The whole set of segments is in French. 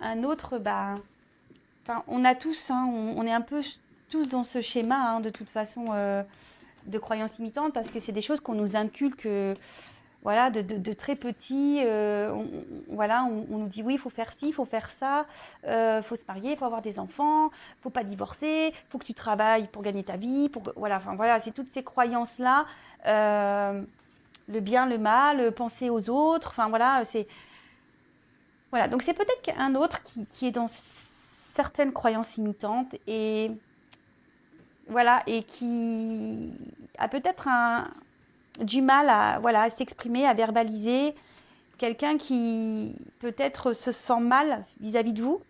un autre, enfin, on a tous, hein, on est un peu tous dans ce schéma, hein, de toute façon, de croyances imitantes, parce que c'est des choses qu'on nous inculque, voilà, de très petit. Voilà, on nous dit oui, il faut faire ci, il faut faire ça, faut se marier, il faut avoir des enfants, faut pas divorcer, faut que tu travailles pour gagner ta vie, voilà, enfin voilà, c'est toutes ces croyances-là, le bien, le mal, penser aux autres, enfin voilà, voilà, donc c'est peut-être qu'un autre qui est dans certaines croyances imitantes et voilà, et qui a peut-être du mal à, voilà, à s'exprimer, à verbaliser. Quelqu'un qui peut-être se sent mal vis-à-vis de vous.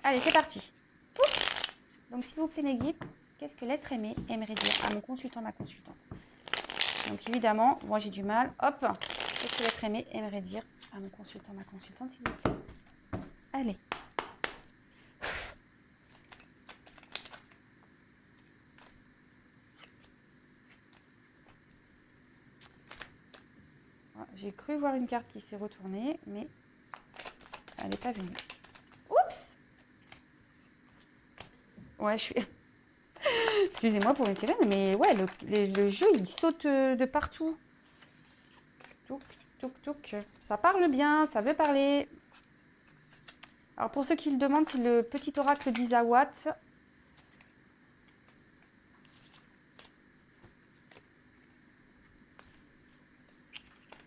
Allez, c'est parti. Donc, s'il vous plaît, mes guides, qu'est-ce que l'être aimé aimerait dire à mon consultant, ma consultante? Donc, évidemment, moi j'ai du mal. Hop, qu'est-ce que l'être aimé aimerait dire à mon consultant, ma consultante, s'il vous plaît? Allez. J'ai cru voir une carte qui s'est retournée, mais elle n'est pas venue. Oups! Ouais, je suis... Excusez-moi pour mes sirènes, mais ouais, le jeu, il saute de partout. Touc, touc, touc. Ça parle bien, ça veut parler. Alors, pour ceux qui le demandent, c'est le petit oracle d'Isawat.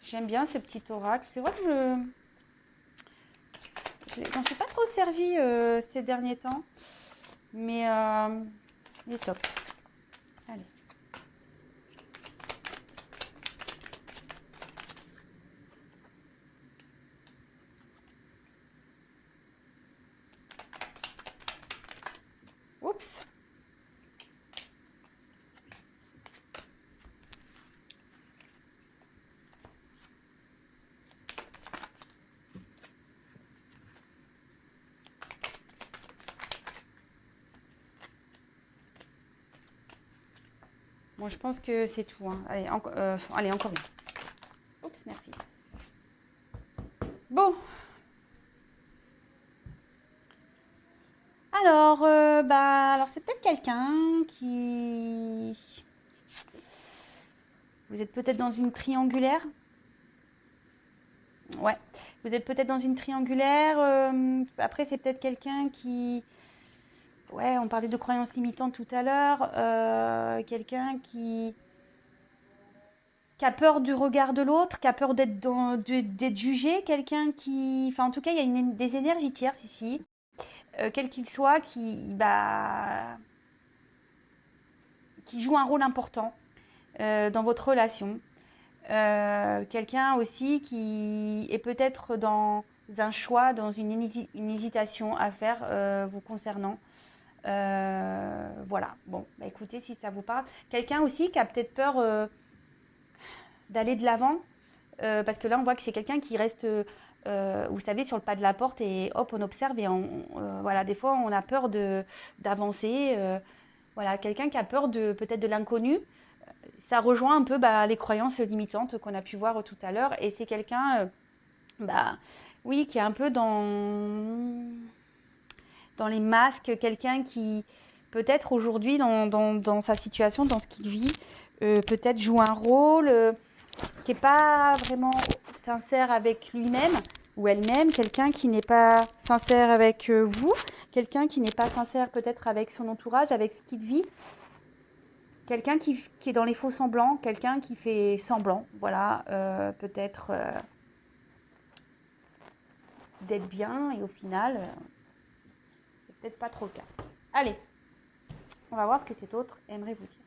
J'aime bien ce petit oracle. C'est vrai que j'en suis pas trop servi ces derniers temps. Mais il est top. Allez. Oups. Bon, je pense que c'est tout. Hein. Allez, allez, encore une. Oups, merci. Bon. Alors, alors c'est peut-être quelqu'un qui... Vous êtes peut-être dans une triangulaire. Ouais, vous êtes peut-être dans une triangulaire. Après, c'est peut-être quelqu'un qui... Ouais, on parlait de croyances limitantes tout à l'heure. Quelqu'un qui a peur du regard de l'autre, qui a peur d'être jugé. Quelqu'un qui... Enfin, en tout cas, il y a des énergies tierces ici. Quel qu'il soit, qui joue un rôle important dans votre relation. Quelqu'un aussi qui est peut-être dans un choix, dans une hésitation à faire vous concernant. Voilà, bon, écoutez, si ça vous parle. Quelqu'un aussi qui a peut-être peur d'aller de l'avant, parce que là, on voit que c'est quelqu'un qui reste, vous savez, sur le pas de la porte et hop, on observe et voilà, des fois, on a peur d'avancer. Voilà, quelqu'un qui a peur peut-être de l'inconnu. Ça rejoint un peu les croyances limitantes qu'on a pu voir tout à l'heure. Et c'est quelqu'un, oui, qui est un peu dans les masques, quelqu'un qui peut-être aujourd'hui dans sa situation, dans ce qu'il vit, peut-être joue un rôle qui n'est pas vraiment sincère avec lui-même ou elle-même, quelqu'un qui n'est pas sincère avec vous, quelqu'un qui n'est pas sincère peut-être avec son entourage, avec ce qu'il vit. Quelqu'un qui est dans les faux semblants, quelqu'un qui fait semblant, voilà, peut-être d'être bien et au final, c'est peut-être pas trop le cas. Allez, on va voir ce que cet autre aimerait vous dire.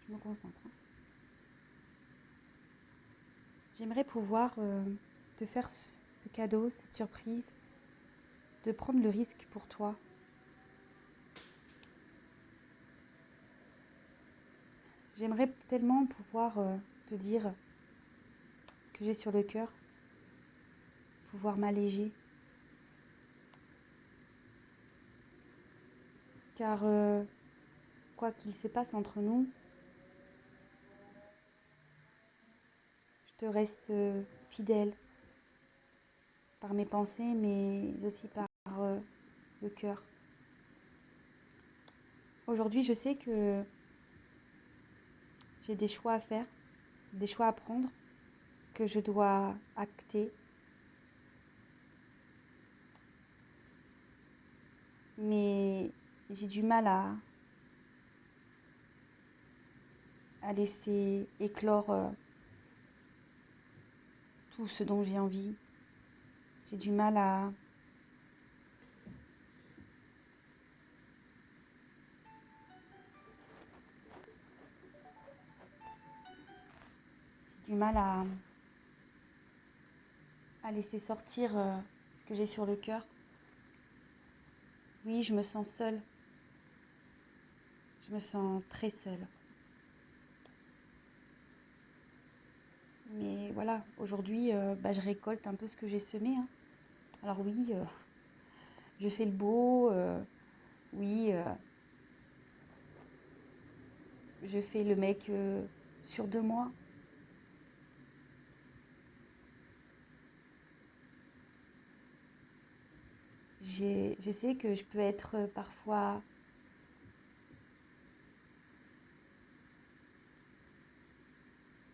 Je me concentre. J'aimerais pouvoir te faire ce cadeau, cette surprise, de prendre le risque pour toi. J'aimerais tellement pouvoir te dire ce que j'ai sur le cœur, pouvoir m'alléger, car quoi qu'il se passe entre nous, je te reste fidèle par mes pensées, mais aussi par le cœur. Aujourd'hui, je sais que j'ai des choix à faire, des choix à prendre, que je dois acter. Mais j'ai du mal à laisser éclore tout ce dont j'ai envie. J'ai du mal à j'ai du mal à laisser sortir ce que j'ai sur le cœur. Oui, je me sens seule. Je me sens très seule. Mais voilà, aujourd'hui, je récolte un peu ce que j'ai semé, hein. Alors oui, je fais le beau, oui, je fais le mec sûr de moi. Je sais que je peux être parfois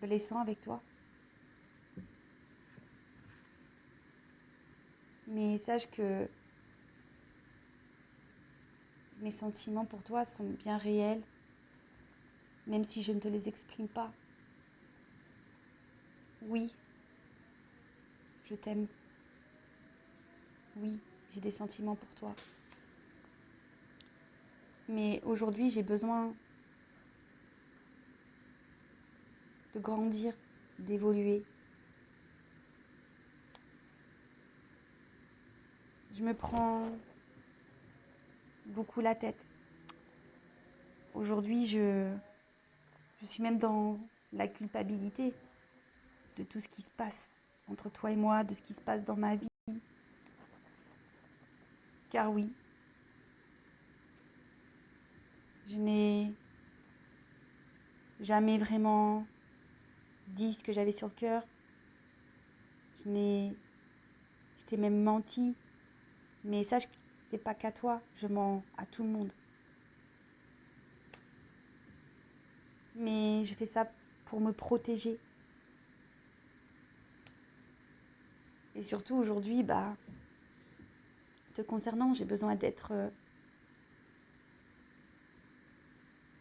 blessant avec toi. Mais sache que mes sentiments pour toi sont bien réels, même si je ne te les exprime pas. Oui, je t'aime. Oui, j'ai des sentiments pour toi. Mais aujourd'hui, j'ai besoin de grandir, d'évoluer. Je me prends beaucoup la tête. Aujourd'hui, je suis même dans la culpabilité de tout ce qui se passe entre toi et moi, de ce qui se passe dans ma vie. Car oui, je n'ai jamais vraiment dit ce que j'avais sur le cœur. Je t'ai même menti. Mais sache que c'est pas qu'à toi, je mens à tout le monde. Mais je fais ça pour me protéger. Et surtout aujourd'hui, te concernant, j'ai besoin d'être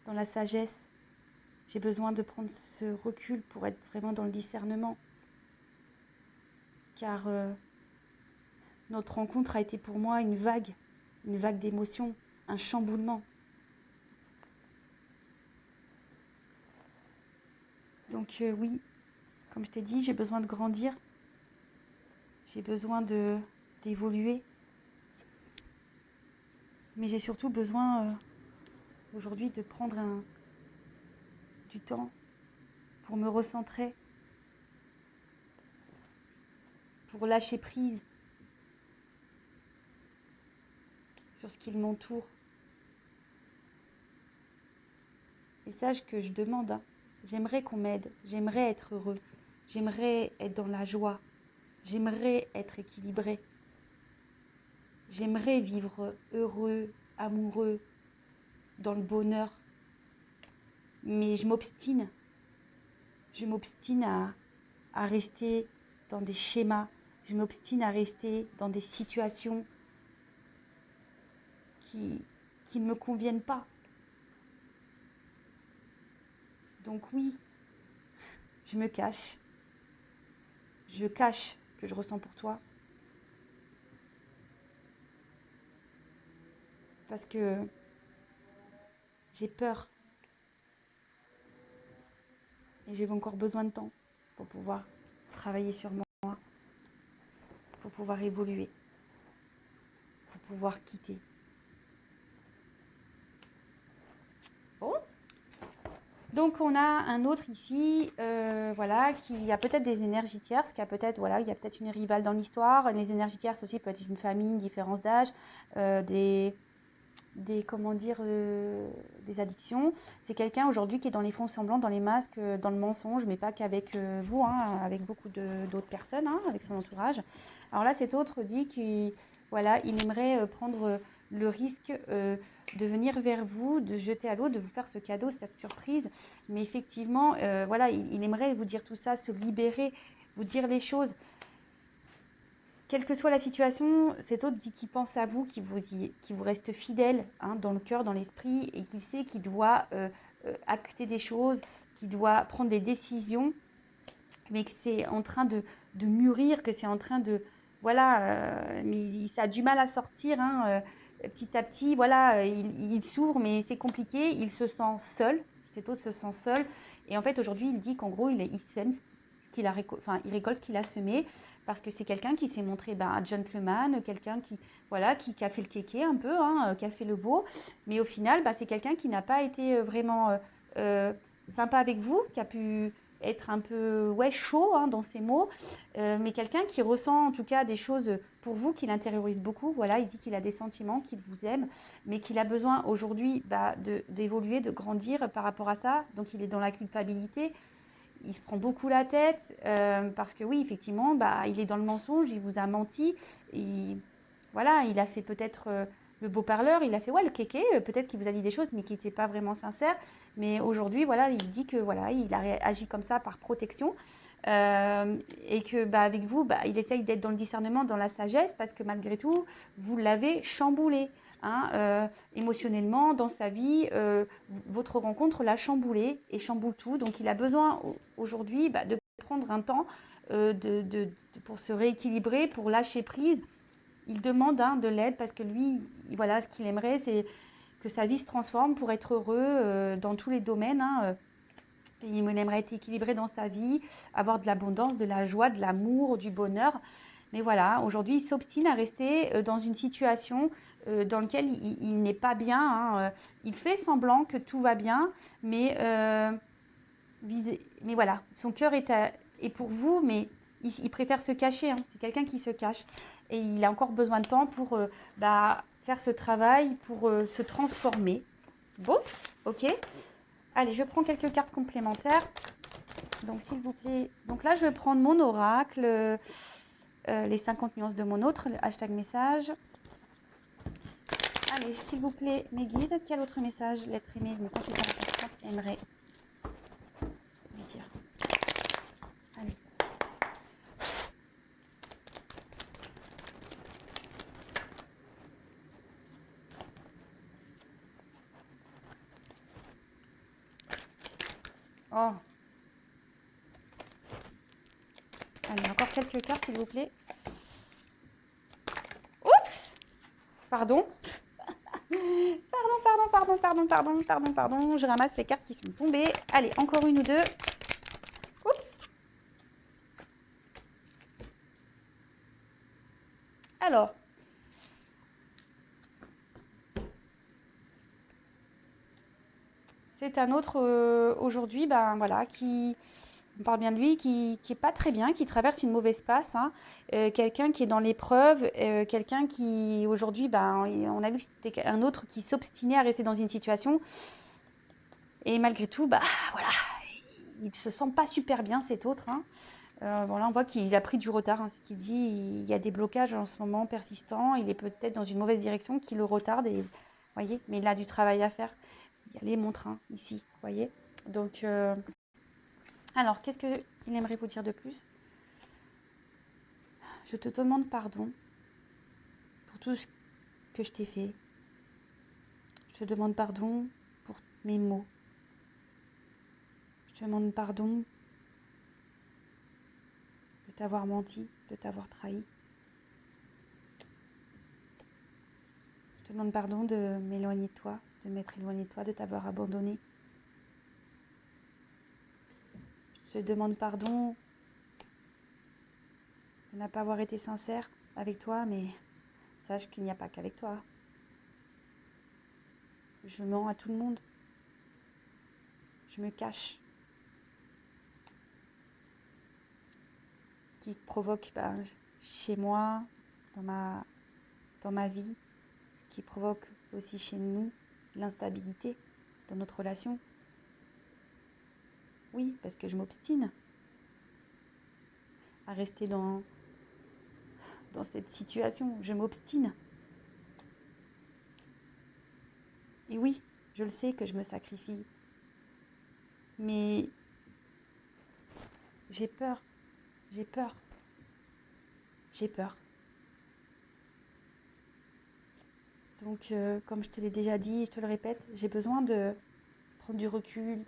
dans la sagesse. J'ai besoin de prendre ce recul pour être vraiment dans le discernement. Car notre rencontre a été pour moi une vague d'émotions, un chamboulement. Donc oui, comme je t'ai dit, j'ai besoin de grandir. J'ai besoin d'évoluer. Mais j'ai surtout besoin aujourd'hui de prendre du temps pour me recentrer, pour lâcher prise sur ce qui m'entoure. Et sache que je demande, hein, j'aimerais qu'on m'aide, j'aimerais être heureux, j'aimerais être dans la joie, j'aimerais être équilibré, j'aimerais vivre heureux, amoureux, dans le bonheur. Mais je m'obstine à rester dans des schémas, je m'obstine à rester dans des situations qui ne me conviennent pas. Donc oui, je me cache. Je cache ce que je ressens pour toi. Parce que j'ai peur. Et j'ai encore besoin de temps pour pouvoir travailler sur moi, pour pouvoir évoluer, pour pouvoir quitter. Bon. Donc on a un autre ici, qui a peut-être des énergies tierces, il y a peut-être une rivale dans l'histoire. Les énergies tierces aussi peut être une famille, une différence d'âge, comment dire, des addictions. C'est quelqu'un aujourd'hui qui est dans les fonds semblants, dans les masques, dans le mensonge, mais pas qu'avec vous, hein, avec beaucoup d'autres personnes, hein, avec son entourage. Alors là, cet autre dit qu'il voilà, il aimerait prendre le risque de venir vers vous, de se jeter à l'eau, de vous faire ce cadeau, cette surprise. Mais effectivement, voilà, il aimerait vous dire tout ça, se libérer, vous dire les choses. Quelle que soit la situation, cet autre dit qu'il pense à vous, qu'il vous reste fidèle, hein, dans le cœur, dans l'esprit, et qu'il sait qu'il doit acter des choses, qu'il doit prendre des décisions, mais que c'est en train de mûrir, que c'est en train de... Voilà, ça a du mal à sortir, hein, petit à petit, voilà, il s'ouvre, mais c'est compliqué, il se sent seul, cet autre se sent seul, et en fait aujourd'hui il dit qu'en gros il sème il récolte ce qu'il a semé, parce que c'est quelqu'un qui s'est montré un gentleman, quelqu'un qui, voilà, qui a fait le kéké un peu, hein, qui a fait le beau, mais au final c'est quelqu'un qui n'a pas été vraiment sympa avec vous, qui a pu être un peu chaud, hein, dans ses mots, mais quelqu'un qui ressent en tout cas des choses pour vous, qui l'intériorise beaucoup. Voilà, il dit qu'il a des sentiments, qu'il vous aime, mais qu'il a besoin aujourd'hui d'évoluer, de grandir par rapport à ça. Donc il est dans la culpabilité, il se prend beaucoup la tête, parce que oui, effectivement, il est dans le mensonge, il vous a menti, voilà, il a fait peut-être le beau parleur, il a fait le kéké, peut-être qu'il vous a dit des choses, mais qui n'étaient pas vraiment sincères. Mais aujourd'hui, voilà, il dit que voilà, il a agi comme ça par protection, et que avec vous, il essaye d'être dans le discernement, dans la sagesse, parce que malgré tout, vous l'avez chamboulé, hein, émotionnellement, dans sa vie, votre rencontre l'a chamboulé et chamboule tout. Donc il a besoin aujourd'hui de prendre un temps pour se rééquilibrer, pour lâcher prise. Il demande, hein, de l'aide, parce que lui, voilà, ce qu'il aimerait, c'est que sa vie se transforme pour être heureux dans tous les domaines, hein. Il aimerait être équilibré dans sa vie, avoir de l'abondance, de la joie, de l'amour, du bonheur. Mais voilà, aujourd'hui, il s'obstine à rester dans une situation dans laquelle il n'est pas bien, hein. Il fait semblant que tout va bien, mais, mais voilà, son cœur est pour vous, mais il préfère se cacher, hein. C'est quelqu'un qui se cache. Et il a encore besoin de temps pour faire ce travail, pour se transformer. Bon, ok. Allez, je prends quelques cartes complémentaires. Donc, s'il vous plaît. Donc là, je vais prendre mon oracle, les 50 nuances de mon autre, le hashtag message. Allez, s'il vous plaît, mes guides, quel autre message l'être aimé de mon consultant aimerait lui dire? Allez. Oh. Allez, encore quelques cartes, s'il vous plaît. Oups! Pardon. Pardon. Je ramasse les cartes qui sont tombées. Allez, encore une ou deux. Oups. Alors. C'est un autre aujourd'hui, voilà, on parle bien de lui, qui est pas très bien, qui traverse une mauvaise passe, hein. Quelqu'un qui est dans l'épreuve, quelqu'un qui aujourd'hui, on a vu que c'était un autre qui s'obstinait à rester dans une situation, et malgré tout, voilà, il se sent pas super bien, cet autre, hein. Voilà, on voit qu'il a pris du retard, hein, ce qu'il dit. Il y a des blocages en ce moment persistants. Il est peut-être dans une mauvaise direction qui le retarde, et voyez, mais il a du travail à faire. Il y a les montres, hein, ici, vous voyez. Donc, alors, qu'est-ce qu'il aimerait vous dire de plus? Je te demande pardon pour tout ce que je t'ai fait. Je te demande pardon pour mes mots. Je te demande pardon de t'avoir menti, de t'avoir trahi. Je te demande pardon de m'éloigner de toi, de m'être éloigné de toi, de t'avoir abandonné. Je te demande pardon de ne pas avoir été sincère avec toi, mais sache qu'il n'y a pas qu'avec toi. Je mens à tout le monde. Je me cache. Ce qui provoque chez moi, dans ma vie, ce qui provoque aussi chez nous l'instabilité dans notre relation. Oui, parce que je m'obstine à rester dans cette situation. Je m'obstine. Et oui, je le sais que je me sacrifie. Mais j'ai peur. J'ai peur. J'ai peur. Donc, comme je te l'ai déjà dit, je te le répète, j'ai besoin de prendre du recul,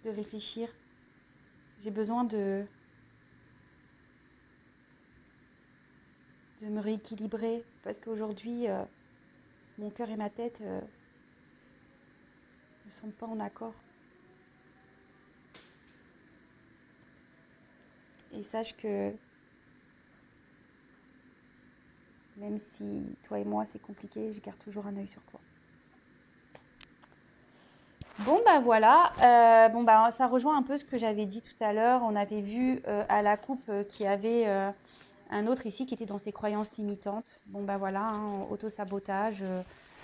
de réfléchir. J'ai besoin de me rééquilibrer parce qu'aujourd'hui, mon cœur et ma tête ne sont pas en accord. Et sache que même si toi et moi c'est compliqué, je garde toujours un œil sur toi. Bon bah voilà, ça rejoint un peu ce que j'avais dit tout à l'heure. On avait vu à la coupe qu'il y avait un autre ici qui était dans ses croyances limitantes. Bon bah voilà, hein, auto-sabotage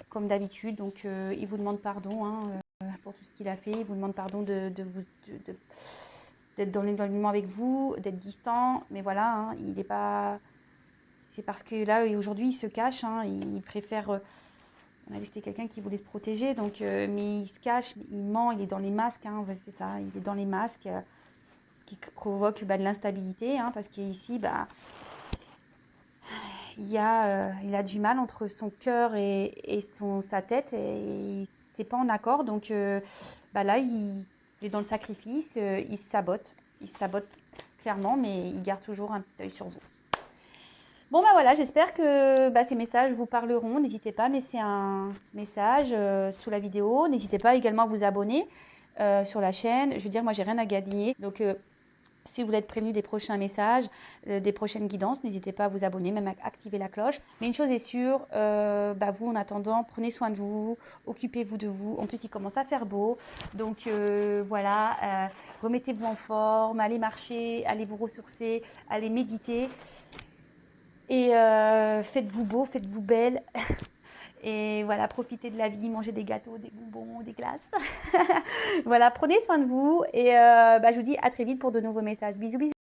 comme d'habitude. Donc il vous demande pardon pour tout ce qu'il a fait. Il vous demande pardon d'être dans l'éloignement avec vous, d'être distant. Mais voilà, hein, il n'est pas... C'est parce que là, aujourd'hui, il se cache. Hein, il préfère... on a vu que c'était quelqu'un qui voulait se protéger. Donc, mais il se cache, il ment, il est dans les masques. Hein, c'est ça, il est dans les masques. Ce qui provoque de l'instabilité. Hein, parce qu'ici, il a du mal entre son cœur et sa tête. Et c'est pas en accord. Donc, là, il est dans le sacrifice. Il se sabote. Il se sabote clairement, mais il garde toujours un petit œil sur vous. Bon voilà, j'espère que ces messages vous parleront. N'hésitez pas à me laisser un message sous la vidéo. N'hésitez pas également à vous abonner sur la chaîne. Je veux dire, moi j'ai rien à gagner. Donc si vous voulez être prévenu des prochains messages, des prochaines guidances, n'hésitez pas à vous abonner, même à activer la cloche. Mais une chose est sûre, vous en attendant, prenez soin de vous, occupez-vous de vous. En plus, il commence à faire beau. Donc remettez-vous en forme, allez marcher, allez vous ressourcer, allez méditer. Et faites-vous beau, faites-vous belle. Et voilà, profitez de la vie, mangez des gâteaux, des bonbons, des glaces. Voilà, prenez soin de vous. Et je vous dis à très vite pour de nouveaux messages. Bisous, bisous.